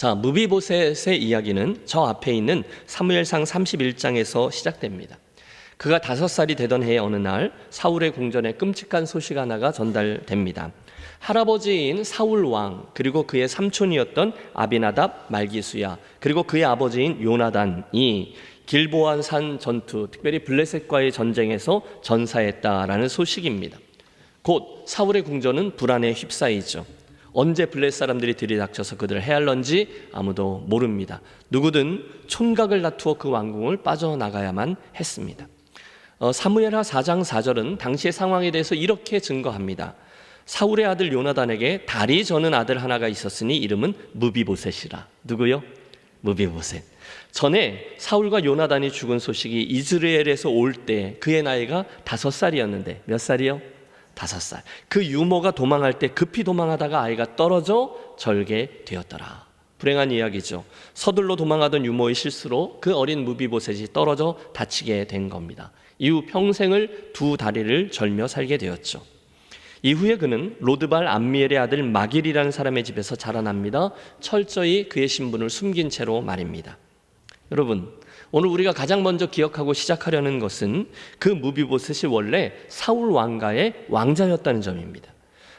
자, 무비보셋의 이야기는 저 앞에 있는 사무엘상 31장에서 시작됩니다. 그가 5살이 되던 해의 어느 날 사울의 궁전에 끔찍한 소식 하나가 전달됩니다. 할아버지인 사울 왕, 그리고 그의 삼촌이었던 아비나답 말기수야, 그리고 그의 아버지인 요나단이 길보아 산 전투, 특별히 블레셋과의 전쟁에서 전사했다라는 소식입니다. 곧 사울의 궁전은 불안에 휩싸이죠. 언제 블레셋 사람들이 들이닥쳐서 그들을 해할런지 아무도 모릅니다. 누구든 촌각을 다투어 그 왕궁을 빠져나가야만 했습니다. 사무엘하 4장 4절은 당시의 상황에 대해서 이렇게 증거합니다. 사울의 아들 요나단에게 다리 저는 아들 하나가 있었으니 이름은 무비보셋이라. 누구요? 무비보셋. 전에 사울과 요나단이 죽은 소식이 이스라엘에서 올 때 그의 나이가 5살이었는데 몇 살이요? 5살. 그 유모가 도망할 때 급히 도망하다가 아이가 떨어져 절개되었더라. 불행한 이야기죠. 서둘러 도망하던 유모의 실수로 그 어린 무비보셋이 떨어져 다치게 된 겁니다. 이후 평생을 2 다리를 절며 살게 되었죠. 이후에 그는 로드발 암미엘의 아들 마길이라는 사람의 집에서 자라납니다. 철저히 그의 신분을 숨긴 채로 말입니다. 여러분, 오늘 우리가 가장 먼저 기억하고 시작하려는 것은 그 무비보셋이 원래 사울 왕가의 왕자였다는 점입니다.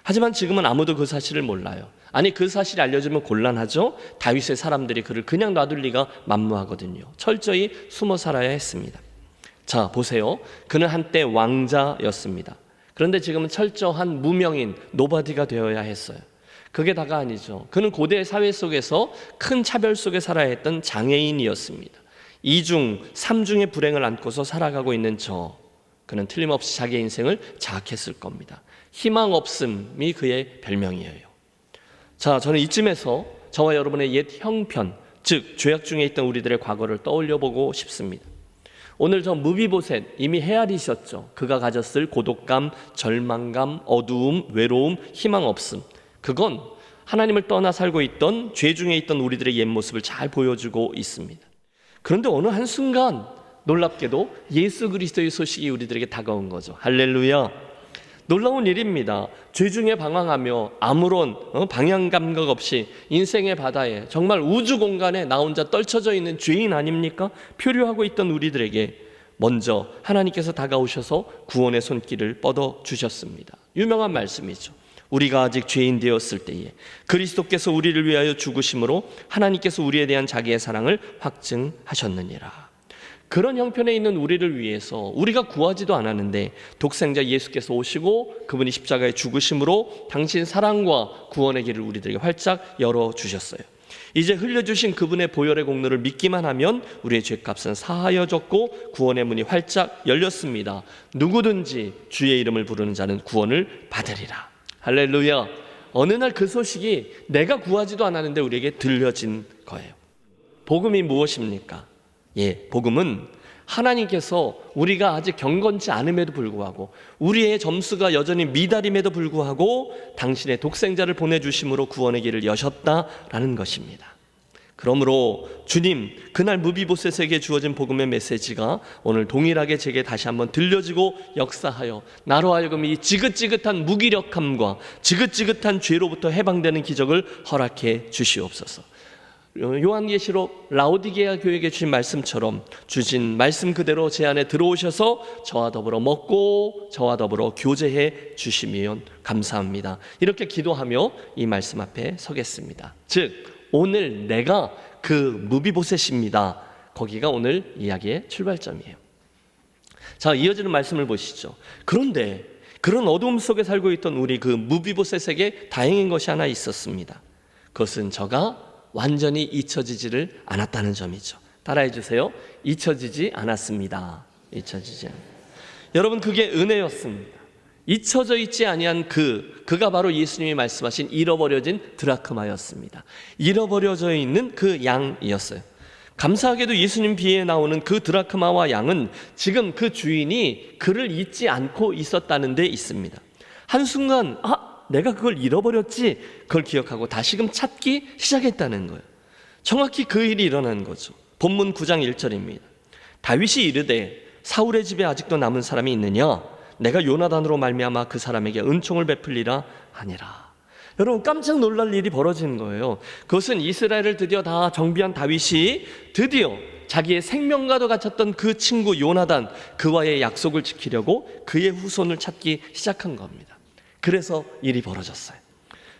하지만 지금은 아무도 그 사실을 몰라요. 아니, 그 사실이 알려지면 곤란하죠. 다윗의 사람들이 그를 그냥 놔둘 리가 만무하거든요. 철저히 숨어 살아야 했습니다. 자, 보세요. 그는 한때 왕자였습니다. 그런데 지금은 철저한 무명인 노바디가 되어야 했어요. 그게 다가 아니죠. 그는 고대 사회 속에서 큰 차별 속에 살아야 했던 장애인이었습니다. 2중, 3중의 불행을 안고서 살아가고 있는 그는 틀림없이 자기의 인생을 자학했을 겁니다. 희망 없음이 그의 별명이에요. 자, 저는 이쯤에서 저와 여러분의 옛 형편, 즉 죄악 중에 있던 우리들의 과거를 떠올려 보고 싶습니다. 오늘 저 무비보셋 이미 헤아리셨죠. 그가 가졌을 고독감, 절망감, 어두움, 외로움, 희망 없음, 그건 하나님을 떠나 살고 있던 죄 중에 있던 우리들의 옛 모습을 잘 보여주고 있습니다. 그런데 어느 한순간 놀랍게도 예수 그리스도의 소식이 우리들에게 다가온 거죠. 할렐루야. 놀라운 일입니다. 죄 중에 방황하며 아무런 방향 감각 없이 인생의 바다에, 정말 우주 공간에 나 혼자 떨쳐져 있는 죄인 아닙니까? 표류하고 있던 우리들에게 먼저 하나님께서 다가오셔서 구원의 손길을 뻗어주셨습니다. 유명한 말씀이죠. 우리가 아직 죄인 되었을 때에 그리스도께서 우리를 위하여 죽으심으로 하나님께서 우리에 대한 자기의 사랑을 확증하셨느니라. 그런 형편에 있는 우리를 위해서 우리가 구하지도 않았는데 독생자 예수께서 오시고 그분이 십자가에 죽으심으로 당신 사랑과 구원의 길을 우리들에게 활짝 열어주셨어요. 이제 흘려주신 그분의 보혈의 공로를 믿기만 하면 우리의 죄값은 사하여졌고 구원의 문이 활짝 열렸습니다. 누구든지 주의 이름을 부르는 자는 구원을 받으리라. 할렐루야. 어느 날 그 소식이 내가 구하지도 않았는데 우리에게 들려진 거예요. 복음이 무엇입니까? 복음은 하나님께서 우리가 아직 경건치 않음에도 불구하고 우리의 점수가 여전히 미달임에도 불구하고 당신의 독생자를 보내주심으로 구원의 길을 여셨다라는 것입니다. 그러므로 주님, 그날 무비보셋에게 주어진 복음의 메시지가 오늘 동일하게 제게 다시 한번 들려지고 역사하여 나로 하여금 이 지긋지긋한 무기력함과 지긋지긋한 죄로부터 해방되는 기적을 허락해 주시옵소서. 요한계시록 라오디게아 교회에게 주신 말씀처럼 주신 말씀 그대로 제 안에 들어오셔서 저와 더불어 먹고 저와 더불어 교제해 주시면 감사합니다. 이렇게 기도하며 이 말씀 앞에 서겠습니다. 즉 오늘 내가 그 무비보셋입니다. 거기가 오늘 이야기의 출발점이에요. 자, 이어지는 말씀을 보시죠. 그런데 그런 어두움 속에 살고 있던 우리 그 무비보셋에게 다행인 것이 하나 있었습니다. 그것은 저가 완전히 잊혀지지를 않았다는 점이죠. 따라해 주세요. 잊혀지지 않았습니다. 잊혀지지 않았습니다. 여러분, 그게 은혜였습니다. 잊혀져 있지 아니한 그가 바로 예수님이 말씀하신 잃어버려진 드라크마였습니다. 잃어버려져 있는 그 양이었어요. 감사하게도 예수님 비에 나오는 그 드라크마와 양은 지금 그 주인이 그를 잊지 않고 있었다는 데 있습니다. 한순간 내가 그걸 잃어버렸지, 그걸 기억하고 다시금 찾기 시작했다는 거예요. 정확히 그 일이 일어난 거죠. 본문 9장 1절입니다. 다윗이 이르되 사울의 집에 아직도 남은 사람이 있느냐? 내가 요나단으로 말미암아 그 사람에게 은총을 베풀리라 하니라. 여러분 깜짝 놀랄 일이 벌어지는 거예요. 그것은 이스라엘을 드디어 다 정비한 다윗이 드디어 자기의 생명과도 같았던 그 친구 요나단, 그와의 약속을 지키려고 그의 후손을 찾기 시작한 겁니다. 그래서 일이 벌어졌어요.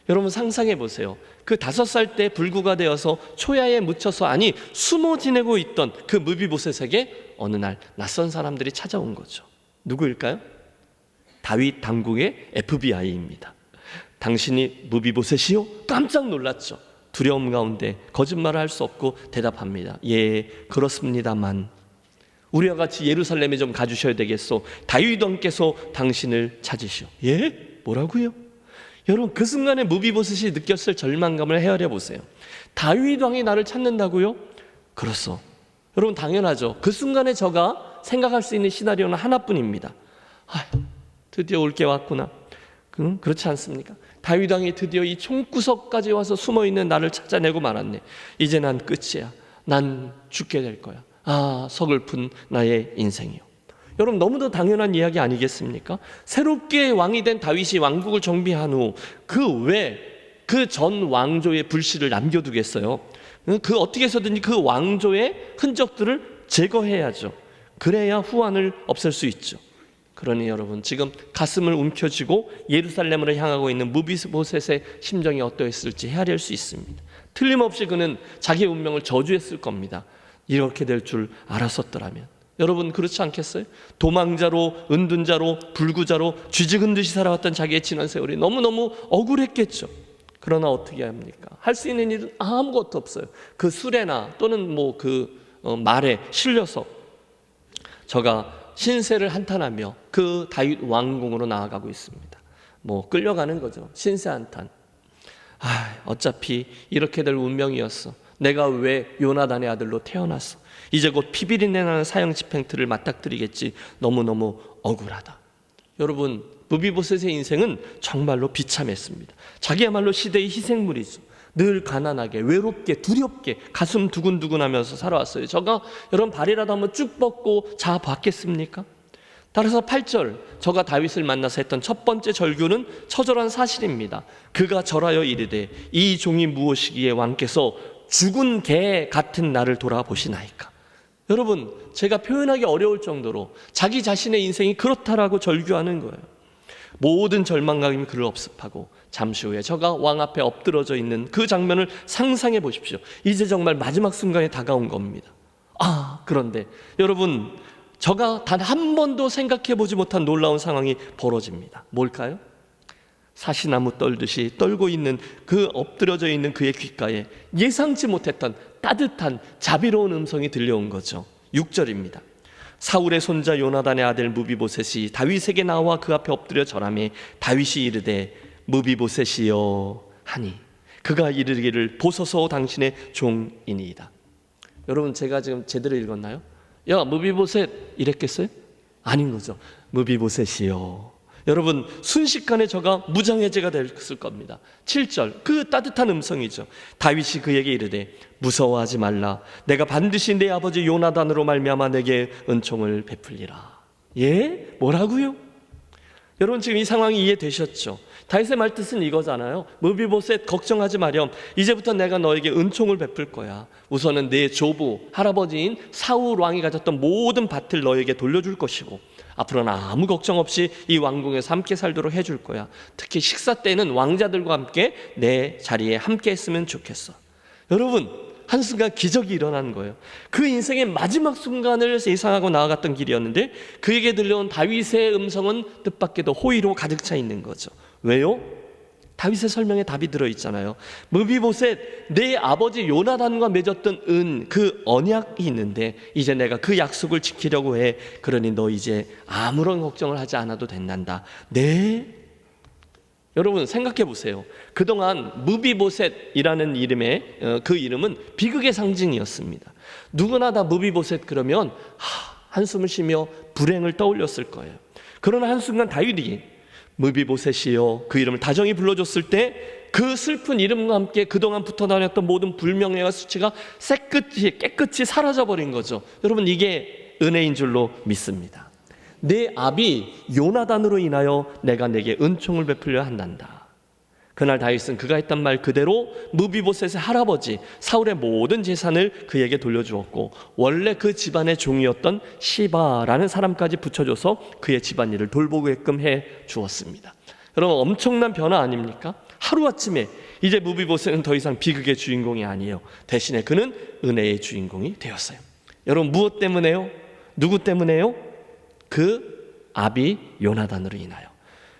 여러분 상상해 보세요. 그 5살 때 불구가 되어서 초야에 묻혀서, 아니 숨어 지내고 있던 그 무비보셋에게 어느 날 낯선 사람들이 찾아온 거죠. 누구일까요? 다윗 당국의 FBI입니다. 당신이 무비보셋이요? 깜짝 놀랐죠. 두려움 가운데 거짓말을 할 수 없고 대답합니다. 예, 그렇습니다만 우리와 같이 예루살렘에 좀 가주셔야 되겠소. 다윗 왕께서 당신을 찾으시오. 예? 뭐라고요? 여러분 그 순간에 무비보셋이 느꼈을 절망감을 헤아려 보세요. 다윗 왕이 나를 찾는다고요? 그렇소. 여러분 당연하죠. 그 순간에 저가 생각할 수 있는 시나리오는 하나뿐입니다. 드디어 올 게 왔구나. 그렇지 않습니까? 다윗 왕이 드디어 이 총구석까지 와서 숨어있는 나를 찾아내고 말았네. 이제 난 끝이야. 난 죽게 될 거야. 서글픈 나의 인생이요. 여러분 너무도 당연한 이야기 아니겠습니까? 새롭게 왕이 된 다윗이 왕국을 정비한 후 그 전 왕조의 불씨를 남겨두겠어요? 그 어떻게 해서든지 그 왕조의 흔적들을 제거해야죠. 그래야 후환을 없앨 수 있죠. 그러니 여러분 지금 가슴을 움켜쥐고 예루살렘으로 향하고 있는 무비보셋의 심정이 어떠했을지 헤아릴 수 있습니다. 틀림없이 그는 자기의 운명을 저주했을 겁니다. 이렇게 될 줄 알았었더라면. 여러분 그렇지 않겠어요? 도망자로, 은둔자로, 불구자로 쥐죽은 듯이 살아왔던 자기의 지난 세월이 너무너무 억울했겠죠. 그러나 어떻게 합니까? 할 수 있는 일은 아무것도 없어요. 그 수레나 또는 말에 실려서 저가 신세를 한탄하며 그 다윗 왕궁으로 나아가고 있습니다. 끌려가는 거죠. 신세 한탄. 어차피 이렇게 될 운명이었어. 내가 왜 요나단의 아들로 태어났어. 이제 곧 피비린내 나는 사형 집행틀을 맞닥뜨리겠지. 너무너무 억울하다. 여러분 무비보셋의 인생은 정말로 비참했습니다. 자기야말로 시대의 희생물이죠. 늘 가난하게, 외롭게, 두렵게, 가슴 두근두근하면서 살아왔어요. 저가 여러분 발이라도 한번 쭉 뻗고 자 봤겠습니까? 따라서 8절, 저가 다윗을 만나서 했던 첫 번째 절규는 처절한 사실입니다. 그가 절하여 이르되 이 종이 무엇이기에 왕께서 죽은 개 같은 나를 돌아보시나이까. 여러분 제가 표현하기 어려울 정도로 자기 자신의 인생이 그렇다라고 절규하는 거예요. 모든 절망감이 그를 엄습하고 잠시 후에 저가 왕 앞에 엎드러져 있는 그 장면을 상상해 보십시오. 이제 정말 마지막 순간에 다가온 겁니다. 그런데 여러분 저가 단 한 번도 생각해 보지 못한 놀라운 상황이 벌어집니다. 뭘까요? 사시나무 떨듯이 떨고 있는 그 엎드려져 있는 그의 귓가에 예상치 못했던 따뜻한 자비로운 음성이 들려온 거죠. 6절입니다. 사울의 손자 요나단의 아들 무비보셋이 다윗에게 나와 그 앞에 엎드려 절하매 다윗이 이르되 무비보셋이여 하니 그가 이르기를 보소서 당신의 종이니이다. 여러분 제가 지금 제대로 읽었나요? 야 무비보셋 이랬겠어요? 아닌 거죠. 무비보셋이여. 여러분 순식간에 저가 무장해제가 됐을 겁니다. 7절 그 따뜻한 음성이죠. 다윗이 그에게 이르되 무서워하지 말라. 내가 반드시 내 아버지 요나단으로 말미암아 내게 은총을 베풀리라. 예? 뭐라고요? 여러분 지금 이 상황이 이해되셨죠? 다윗의 말뜻은 이거잖아요. 무비보셋 걱정하지 마렴. 이제부터 내가 너에게 은총을 베풀 거야. 우선은 내 조부 할아버지인 사울 왕이 가졌던 모든 밭을 너에게 돌려줄 것이고 앞으로는 아무 걱정 없이 이 왕궁에서 함께 살도록 해줄 거야. 특히 식사 때는 왕자들과 함께 내 자리에 함께 했으면 좋겠어. 여러분 한순간 기적이 일어난 거예요. 그 인생의 마지막 순간을 예상하고 나아갔던 길이었는데 그에게 들려온 다윗의 음성은 뜻밖에도 호의로 가득 차 있는 거죠. 왜요? 다윗의 설명에 답이 들어있잖아요. 무비보셋 내 아버지 요나단과 맺었던 그 언약이 있는데 이제 내가 그 약속을 지키려고 해. 그러니 너 이제 아무런 걱정을 하지 않아도 된단다. 네? 여러분 생각해 보세요. 그동안 무비보셋이라는 이름의 그 이름은 비극의 상징이었습니다. 누구나 다 무비보셋 그러면 한숨을 쉬며 불행을 떠올렸을 거예요. 그러나 한순간 다윗이 무비보셋이요 그 이름을 다정히 불러줬을 때 그 슬픈 이름과 함께 그동안 붙어 다녔던 모든 불명예와 수치가 깨끗이 사라져버린 거죠. 여러분 이게 은혜인 줄로 믿습니다. 내 아비 요나단으로 인하여 내가 내게 은총을 베풀려 한단다. 그날 다윗은 그가 했던 말 그대로 무비보셋의 할아버지 사울의 모든 재산을 그에게 돌려주었고 원래 그 집안의 종이었던 시바라는 사람까지 붙여줘서 그의 집안일을 돌보게끔 해 주었습니다. 여러분, 엄청난 변화 아닙니까? 하루아침에 이제 무비보셋은 더 이상 비극의 주인공이 아니에요. 대신에 그는 은혜의 주인공이 되었어요. 여러분, 무엇 때문에요? 누구 때문에요? 그 아비 요나단으로 인하여.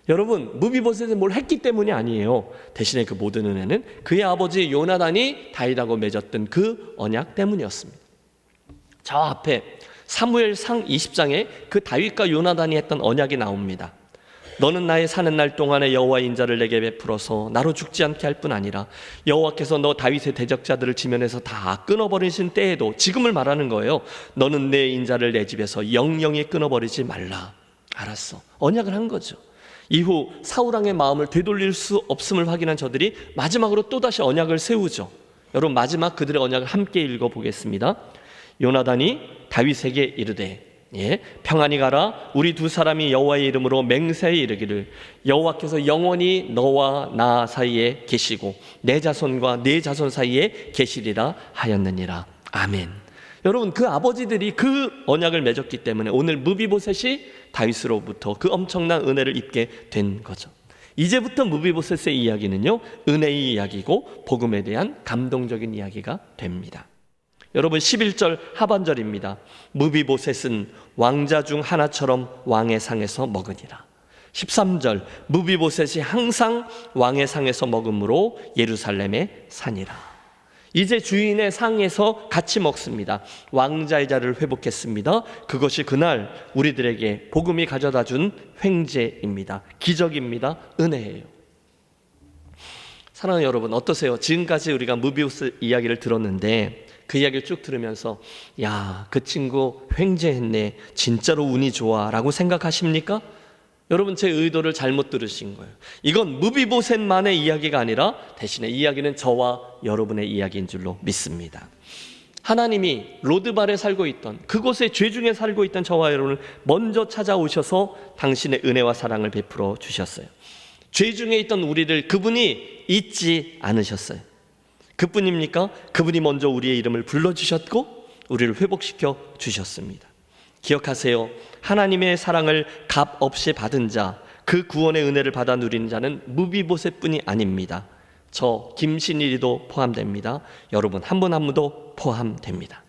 여러분, 무비보셋이 뭘 했기 때문이 아니에요. 대신에 그 모든 은혜는 그의 아버지 요나단이 다윗하고 맺었던 그 언약 때문이었습니다. 저 앞에 사무엘상 20장에 그 다윗과 요나단이 했던 언약이 나옵니다. 너는 나의 사는 날 동안에 여호와의 인자를 내게 베풀어서 나로 죽지 않게 할 뿐 아니라 여호와께서 너 다윗의 대적자들을 지면에서 다 끊어버리신 때에도, 지금을 말하는 거예요, 너는 내 인자를 내 집에서 영영히 끊어버리지 말라. 알았어. 언약을 한 거죠. 이후 사울왕의 마음을 되돌릴 수 없음을 확인한 저들이 마지막으로 또다시 언약을 세우죠. 여러분, 마지막 그들의 언약을 함께 읽어보겠습니다. 요나단이 다윗에게 이르되 평안히 가라. 우리 두 사람이 여호와의 이름으로 맹세에 이르기를 여호와께서 영원히 너와 나 사이에 계시고 내 자손과 네 자손 사이에 계시리라 하였느니라. 아멘. 여러분, 그 아버지들이 그 언약을 맺었기 때문에 오늘 무비보셋이 다윗으로부터 그 엄청난 은혜를 입게 된 거죠. 이제부터 무비보셋의 이야기는요, 은혜의 이야기고 복음에 대한 감동적인 이야기가 됩니다. 여러분, 11절 하반절입니다. 무비보셋은 왕자 중 하나처럼 왕의 상에서 먹으니라. 13절 무비보셋이 항상 왕의 상에서 먹음으로 예루살렘에 사니라. 이제 주인의 상에서 같이 먹습니다. 왕자의 자리를 회복했습니다. 그것이 그날 우리들에게 복음이 가져다 준 횡재입니다. 기적입니다. 은혜예요. 사랑하는 여러분, 어떠세요? 지금까지 우리가 무비보셋 이야기를 들었는데 그 이야기를 쭉 들으면서 야, 그 친구 횡재했네, 진짜로 운이 좋아 라고 생각하십니까? 여러분, 제 의도를 잘못 들으신 거예요. 이건 무비보셋만의 이야기가 아니라 대신에 이야기는 저와 여러분의 이야기인 줄로 믿습니다. 하나님이 로드발에 살고 있던, 그곳에 죄중에 살고 있던 저와 여러분을 먼저 찾아오셔서 당신의 은혜와 사랑을 베풀어 주셨어요. 죄중에 있던 우리를 그분이 잊지 않으셨어요. 그뿐입니까? 그분이 먼저 우리의 이름을 불러주셨고 우리를 회복시켜 주셨습니다. 기억하세요. 하나님의 사랑을 값 없이 받은 자, 그 구원의 은혜를 받아 누리는 자는 무비보셋뿐이 아닙니다. 저 김신일이도 포함됩니다. 여러분 한 분 한 분도 포함됩니다.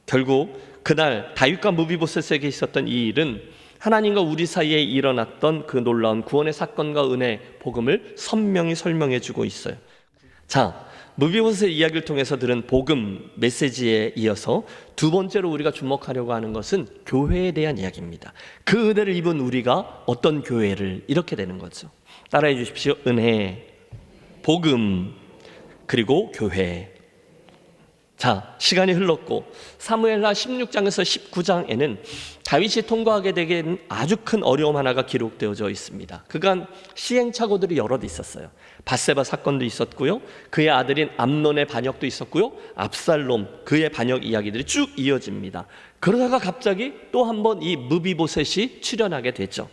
결국 그날 다윗과 무비보셋에게 있었던 이 일은 하나님과 우리 사이에 일어났던 그 놀라운 구원의 사건과 은혜, 복음을 선명히 설명해 주고 있어요. 자, 무비보셋의 이야기를 통해서 들은 복음 메시지에 이어서 두 번째로 우리가 주목하려고 하는 것은 교회에 대한 이야기입니다. 그 은혜를 입은 우리가 어떤 교회를, 이렇게 되는 거죠. 따라해 주십시오. 은혜, 복음, 그리고 교회. 자, 시간이 흘렀고 사무엘하 16장에서 19장에는 다윗이 통과하게 되는 아주 큰 어려움 하나가 기록되어져 있습니다. 그간 시행착오들이 여럿 있었어요. 밧세바 사건도 있었고요, 그의 아들인 암논의 반역도 있었고요, 압살롬 그의 반역 이야기들이 쭉 이어집니다. 그러다가 갑자기 또 한 번 이 무비보셋이 출연하게 되죠.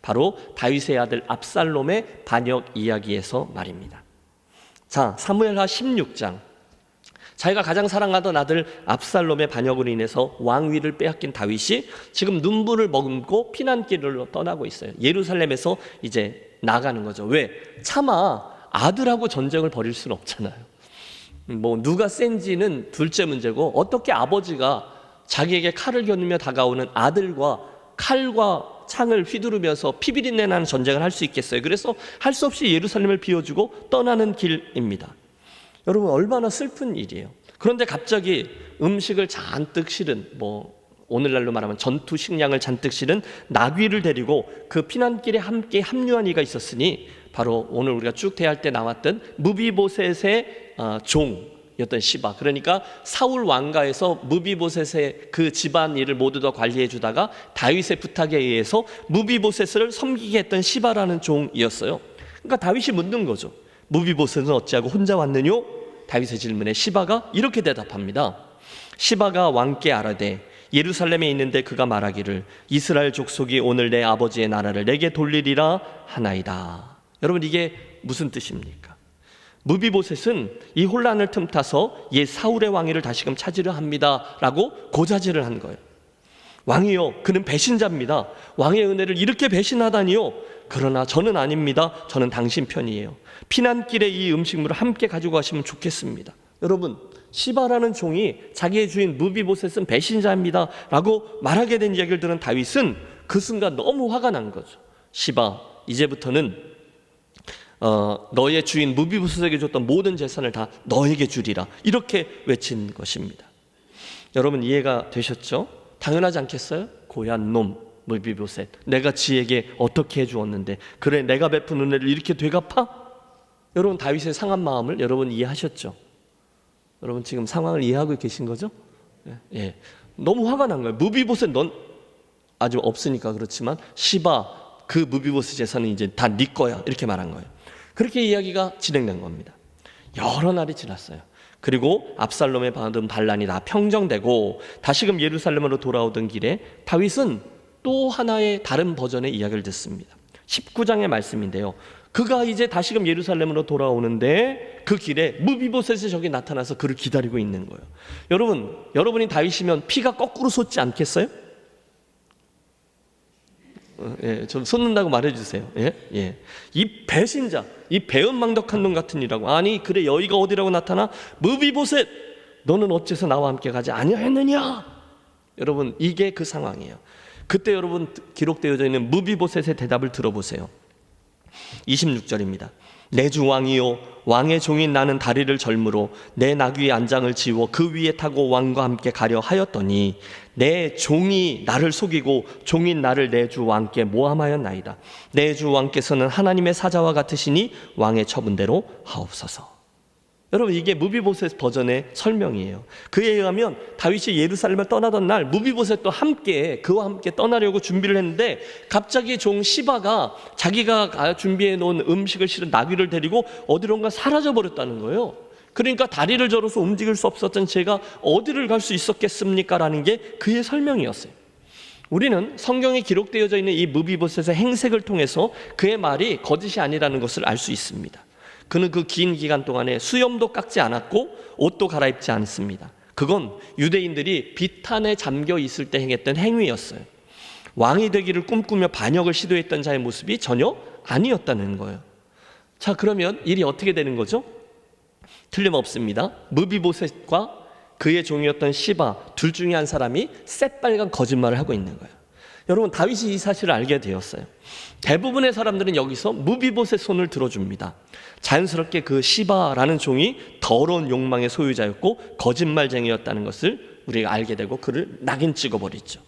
바로 다윗의 아들 압살롬의 반역 이야기에서 말입니다. 자, 사무엘하 16장. 자기가 가장 사랑하던 아들 압살롬의 반역으로 인해서 왕위를 빼앗긴 다윗이 지금 눈물을 머금고 피난길로 떠나고 있어요. 예루살렘에서 이제 나가는 거죠. 왜? 차마 아들하고 전쟁을 벌일 수는 없잖아요. 뭐 누가 센지는 둘째 문제고, 어떻게 아버지가 자기에게 칼을 겨누며 다가오는 아들과 칼과 창을 휘두르면서 피비린내 나는 전쟁을 할 수 있겠어요. 그래서 할 수 없이 예루살렘을 비워주고 떠나는 길입니다. 여러분, 얼마나 슬픈 일이에요. 그런데 갑자기 음식을 잔뜩 실은, 오늘날로 말하면 전투 식량을 잔뜩 실은 나귀를 데리고 그 피난길에 함께 합류한 이가 있었으니 바로 오늘 우리가 쭉 대할 때 나왔던 무비보셋의 종이었던 시바. 그러니까 사울 왕가에서 무비보셋의 그 집안 일을 모두 다 관리해 주다가 다윗의 부탁에 의해서 무비보셋을 섬기게 했던 시바라는 종이었어요. 그러니까 다윗이 묻는 거죠. 무비보셋은 어찌하고 혼자 왔느뇨? 다윗의 질문에 시바가 이렇게 대답합니다. 시바가 왕께 아뢰되 예루살렘에 있는데 그가 말하기를 이스라엘 족속이 오늘 내 아버지의 나라를 내게 돌리리라 하나이다. 여러분, 이게 무슨 뜻입니까? 무비보셋은 이 혼란을 틈타서 옛 사울의 왕위를 다시금 찾으려 합니다라고 고자질을 한 거예요. 왕이요, 그는 배신자입니다. 왕의 은혜를 이렇게 배신하다니요. 그러나 저는 아닙니다. 저는 당신 편이에요. 피난길에 이 음식물을 함께 가지고 가시면 좋겠습니다. 여러분, 시바라는 종이 자기의 주인 무비보셋은 배신자입니다 라고 말하게 된 이야기를 들은 다윗은 그 순간 너무 화가 난 거죠. 시바, 이제부터는 너의 주인 무비보셋에게 줬던 모든 재산을 다 너에게 주리라, 이렇게 외친 것입니다. 여러분, 이해가 되셨죠? 당연하지 않겠어요? 고얀 놈 무비보셋, 내가 지에게 어떻게 해주었는데 그래 내가 베푼 은혜를 이렇게 되갚아? 여러분, 다윗의 상한 마음을 여러분 이해하셨죠? 여러분 지금 상황을 이해하고 계신 거죠? 예. 너무 화가 난 거예요. 무비보셋, 넌 아직 없으니까 그렇지만 시바, 그 무비보셋 재산은 이제 다 네 거야, 이렇게 말한 거예요. 그렇게 이야기가 진행된 겁니다. 여러 날이 지났어요. 그리고 압살롬의 받은 반란이 다 평정되고 다시금 예루살렘으로 돌아오던 길에 다윗은 또 하나의 다른 버전의 이야기를 듣습니다. 19장의 말씀인데요, 그가 이제 다시금 예루살렘으로 돌아오는데 그 길에 무비보셋이 저기 나타나서 그를 기다리고 있는 거예요. 여러분이 다윗이면 피가 거꾸로 솟지 않겠어요? 좀 솟는다고 말해주세요. 이 배신자, 이 배은망덕한 놈 같은 이라고. 아니 그래, 여기가 어디라고 나타나? 무비보셋, 너는 어째서 나와 함께 가지 아니하였느냐? 여러분, 이게 그 상황이에요. 그때 여러분 기록되어져 있는 무비보셋의 대답을 들어보세요. 26절입니다. 내 주 왕이요, 왕의 종인 나는 다리를 절므로 내 나귀의 안장을 지워 그 위에 타고 왕과 함께 가려 하였더니 내 종이 나를 속이고 종인 나를 내 주 왕께 모함하였나이다. 내 주 왕께서는 하나님의 사자와 같으시니 왕의 처분대로 하옵소서. 여러분, 이게 무비보셋 버전의 설명이에요. 그에 의하면 다윗이 예루살렘을 떠나던 날 무비보셋도 그와 함께 떠나려고 준비를 했는데 갑자기 종 시바가 자기가 준비해 놓은 음식을 실은 나귀를 데리고 어디론가 사라져 버렸다는 거예요. 그러니까 다리를 절어서 움직일 수 없었던 제가 어디를 갈 수 있었겠습니까? 라는 게 그의 설명이었어요. 우리는 성경에 기록되어져 있는 이 무비보셋의 행색을 통해서 그의 말이 거짓이 아니라는 것을 알 수 있습니다. 그는 그 긴 기간 동안에 수염도 깎지 않았고 옷도 갈아입지 않습니다. 그건 유대인들이 비탄에 잠겨 있을 때 행했던 행위였어요. 왕이 되기를 꿈꾸며 반역을 시도했던 자의 모습이 전혀 아니었다는 거예요. 자, 그러면 일이 어떻게 되는 거죠? 틀림없습니다. 무비보셋과 그의 종이었던 시바, 둘 중에 한 사람이 새빨간 거짓말을 하고 있는 거예요. 여러분, 다윗이 이 사실을 알게 되었어요. 대부분의 사람들은 여기서 무비보셋 손을 들어줍니다. 자연스럽게 그 시바라는 종이 더러운 욕망의 소유자였고 거짓말쟁이였다는 것을 우리가 알게 되고 그를 낙인 찍어버리죠.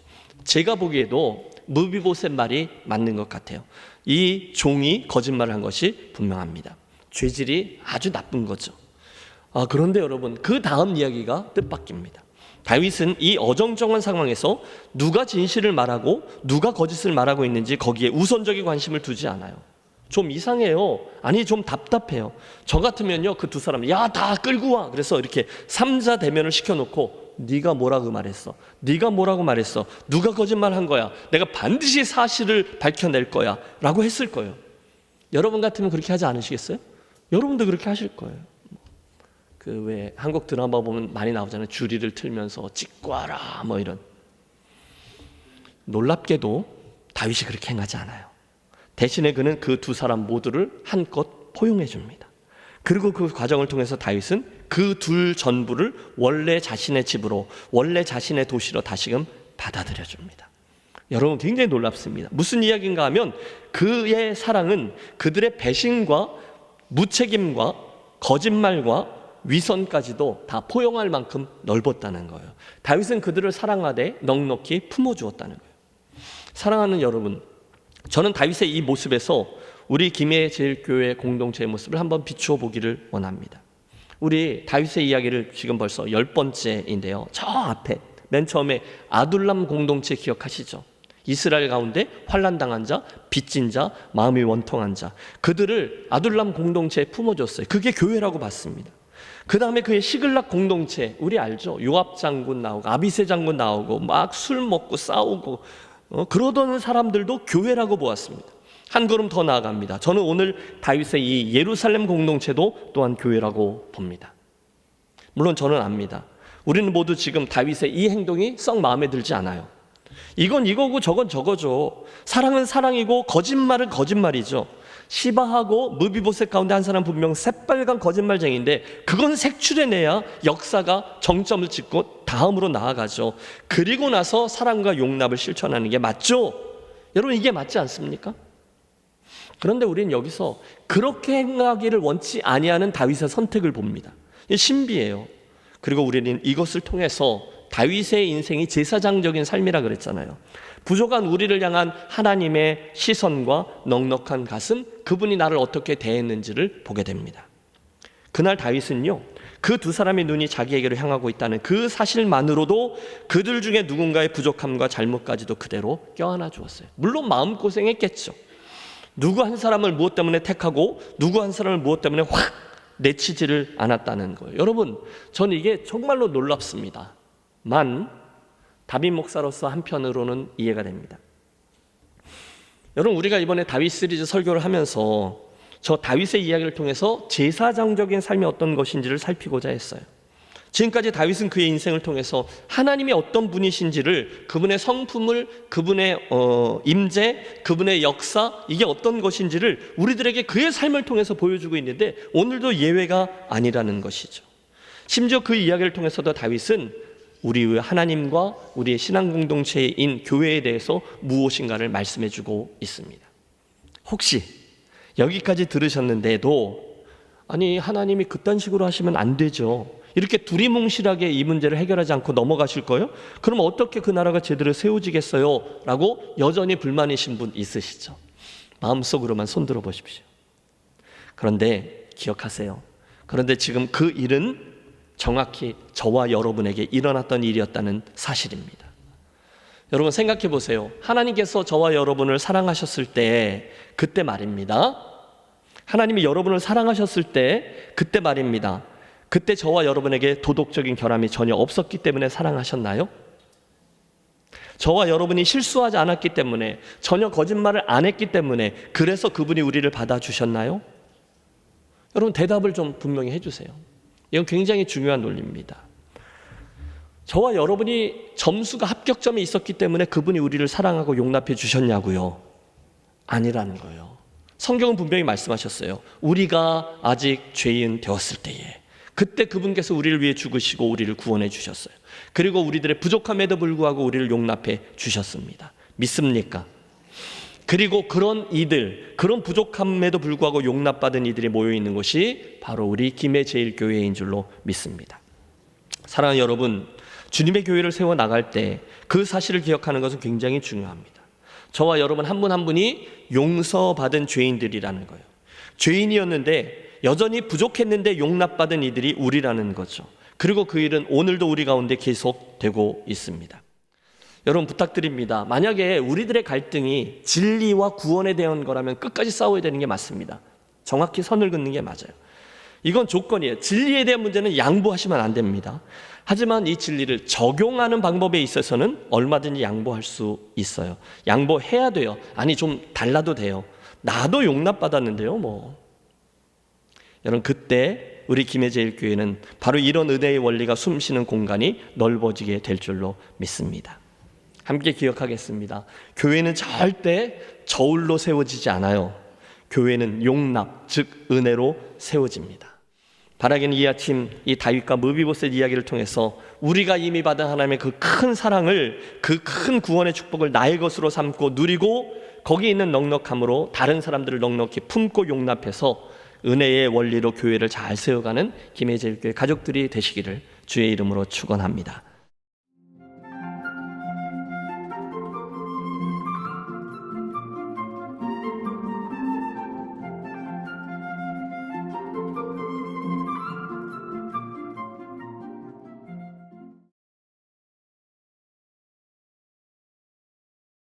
제가 보기에도 무비보셋 말이 맞는 것 같아요. 이 종이 거짓말을 한 것이 분명합니다. 죄질이 아주 나쁜 거죠. 그런데 여러분, 그 다음 이야기가 뜻밖입니다. 다윗은 이 어정쩡한 상황에서 누가 진실을 말하고 누가 거짓을 말하고 있는지 거기에 우선적인 관심을 두지 않아요. 좀 이상해요. 아니, 좀 답답해요. 저 같으면요, 그 두 사람 다 끌고 와, 그래서 이렇게 삼자 대면을 시켜놓고 네가 뭐라고 말했어? 네가 뭐라고 말했어? 누가 거짓말한 거야? 내가 반드시 사실을 밝혀낼 거야 라고 했을 거예요. 여러분 같으면 그렇게 하지 않으시겠어요? 여러분도 그렇게 하실 거예요. 그 왜 한국 드라마 보면 많이 나오잖아요. 주리를 틀면서 찍고 와라 뭐 이런. 놀랍게도 다윗이 그렇게 행하지 않아요. 대신에 그는 그 두 사람 모두를 한껏 포용해 줍니다. 그리고 그 과정을 통해서 다윗은 그 둘 전부를 원래 자신의 집으로, 원래 자신의 도시로 다시금 받아들여 줍니다. 여러분, 굉장히 놀랍습니다. 무슨 이야기인가 하면 그의 사랑은 그들의 배신과 무책임과 거짓말과 위선까지도 다 포용할 만큼 넓었다는 거예요. 다윗은 그들을 사랑하되 넉넉히 품어주었다는 거예요. 사랑하는 여러분, 저는 다윗의 이 모습에서 우리 김해제일교회 공동체의 모습을 한번 비추어 보기를 원합니다. 우리 다윗의 이야기를 지금 벌써 10번째인데요. 저 앞에 맨 처음에 아둘람 공동체 기억하시죠? 이스라엘 가운데 환난당한 자, 빚진 자, 마음이 원통한 자, 그들을 아둘람 공동체에 품어줬어요. 그게 교회라고 봤습니다. 그 다음에 그의 시글락 공동체, 우리 알죠? 요압 장군 나오고 아비새 장군 나오고 막 술 먹고 싸우고 그러던 사람들도 교회라고 보았습니다. 한 걸음 더 나아갑니다. 저는 오늘 다윗의 이 예루살렘 공동체도 또한 교회라고 봅니다. 물론 저는 압니다. 우리는 모두 지금 다윗의 이 행동이 썩 마음에 들지 않아요. 이건 이거고 저건 저거죠. 사랑은 사랑이고 거짓말은 거짓말이죠. 시바하고 무비보셋 가운데 한 사람 분명 새빨간 거짓말쟁이인데 그건 색출해내야 역사가 정점을 찍고 다음으로 나아가죠. 그리고 나서 사랑과 용납을 실천하는 게 맞죠? 여러분, 이게 맞지 않습니까? 그런데 우리는 여기서 그렇게 행하기를 원치 아니하는 다윗의 선택을 봅니다. 이게 신비해요. 그리고 우리는 이것을 통해서 다윗의 인생이 제사장적인 삶이라 그랬잖아요. 부족한 우리를 향한 하나님의 시선과 넉넉한 가슴, 그분이 나를 어떻게 대했는지를 보게 됩니다. 그날 다윗은요, 그 두 사람의 눈이 자기에게로 향하고 있다는 그 사실만으로도 그들 중에 누군가의 부족함과 잘못까지도 그대로 껴안아 주었어요. 물론 마음고생했겠죠. 누구 한 사람을 무엇 때문에 택하고 누구 한 사람을 무엇 때문에 확 내치지를 않았다는 거예요. 여러분, 저는 이게 정말로 놀랍습니다. 다윗 목사로서 한편으로는 이해가 됩니다. 여러분, 우리가 이번에 다윗 시리즈 설교를 하면서 저 다윗의 이야기를 통해서 제사장적인 삶이 어떤 것인지를 살피고자 했어요. 지금까지 다윗은 그의 인생을 통해서 하나님이 어떤 분이신지를, 그분의 성품을, 그분의 임재, 그분의 역사, 이게 어떤 것인지를 우리들에게 그의 삶을 통해서 보여주고 있는데 오늘도 예외가 아니라는 것이죠. 심지어 그 이야기를 통해서도 다윗은 우리의 하나님과 우리의 신앙 공동체인 교회에 대해서 무엇인가를 말씀해주고 있습니다. 혹시 여기까지 들으셨는데도 아니, 하나님이 그딴 식으로 하시면 안 되죠, 이렇게 두리뭉실하게 이 문제를 해결하지 않고 넘어가실 거예요? 그럼 어떻게 그 나라가 제대로 세워지겠어요? 라고 여전히 불만이신 분 있으시죠? 마음속으로만 손들어 보십시오. 그런데 기억하세요. 그런데 지금 그 일은 정확히 저와 여러분에게 일어났던 일이었다는 사실입니다. 여러분, 생각해 보세요. 하나님께서 저와 여러분을 사랑하셨을 때, 그때 말입니다. 하나님이 여러분을 사랑하셨을 때, 그때 말입니다. 그때 저와 여러분에게 도덕적인 결함이 전혀 없었기 때문에 사랑하셨나요? 저와 여러분이 실수하지 않았기 때문에, 전혀 거짓말을 안 했기 때문에, 그래서 그분이 우리를 받아주셨나요? 여러분, 대답을 좀 분명히 해주세요. 이건 굉장히 중요한 논리입니다. 저와 여러분이 점수가 합격점이 있었기 때문에 그분이 우리를 사랑하고 용납해 주셨냐고요? 아니라는 거예요. 성경은 분명히 말씀하셨어요. 우리가 아직 죄인 되었을 때에, 그때 그분께서 우리를 위해 죽으시고 우리를 구원해 주셨어요. 그리고 우리들의 부족함에도 불구하고 우리를 용납해 주셨습니다. 믿습니까? 그리고 그런 이들, 그런 부족함에도 불구하고 용납받은 이들이 모여있는 곳이 바로 우리 김해제일교회인 줄로 믿습니다. 사랑하는 여러분, 주님의 교회를 세워나갈 때 그 사실을 기억하는 것은 굉장히 중요합니다. 저와 여러분 한 분 한 분이 용서받은 죄인들이라는 거예요. 죄인이었는데 여전히 부족했는데 용납받은 이들이 우리라는 거죠. 그리고 그 일은 오늘도 우리 가운데 계속되고 있습니다. 여러분, 부탁드립니다. 만약에 우리들의 갈등이 진리와 구원에 대한 거라면 끝까지 싸워야 되는 게 맞습니다. 정확히 선을 긋는 게 맞아요. 이건 조건이에요. 진리에 대한 문제는 양보하시면 안 됩니다. 하지만 이 진리를 적용하는 방법에 있어서는 얼마든지 양보할 수 있어요. 양보해야 돼요. 아니, 좀 달라도 돼요. 나도 용납받았는데요, 뭐. 여러분, 그때 우리 김해제일교회는 바로 이런 은혜의 원리가 숨쉬는 공간이 넓어지게 될 줄로 믿습니다. 함께 기억하겠습니다. 교회는 절대 저울로 세워지지 않아요. 교회는 용납, 즉 은혜로 세워집니다. 바라기는 이 아침 이 다윗과 무비보셋 이야기를 통해서 우리가 이미 받은 하나님의 그 큰 사랑을, 그 큰 구원의 축복을 나의 것으로 삼고 누리고 거기 있는 넉넉함으로 다른 사람들을 넉넉히 품고 용납해서 은혜의 원리로 교회를 잘 세워가는 김해제일교회 가족들이 되시기를 주의 이름으로 축원합니다.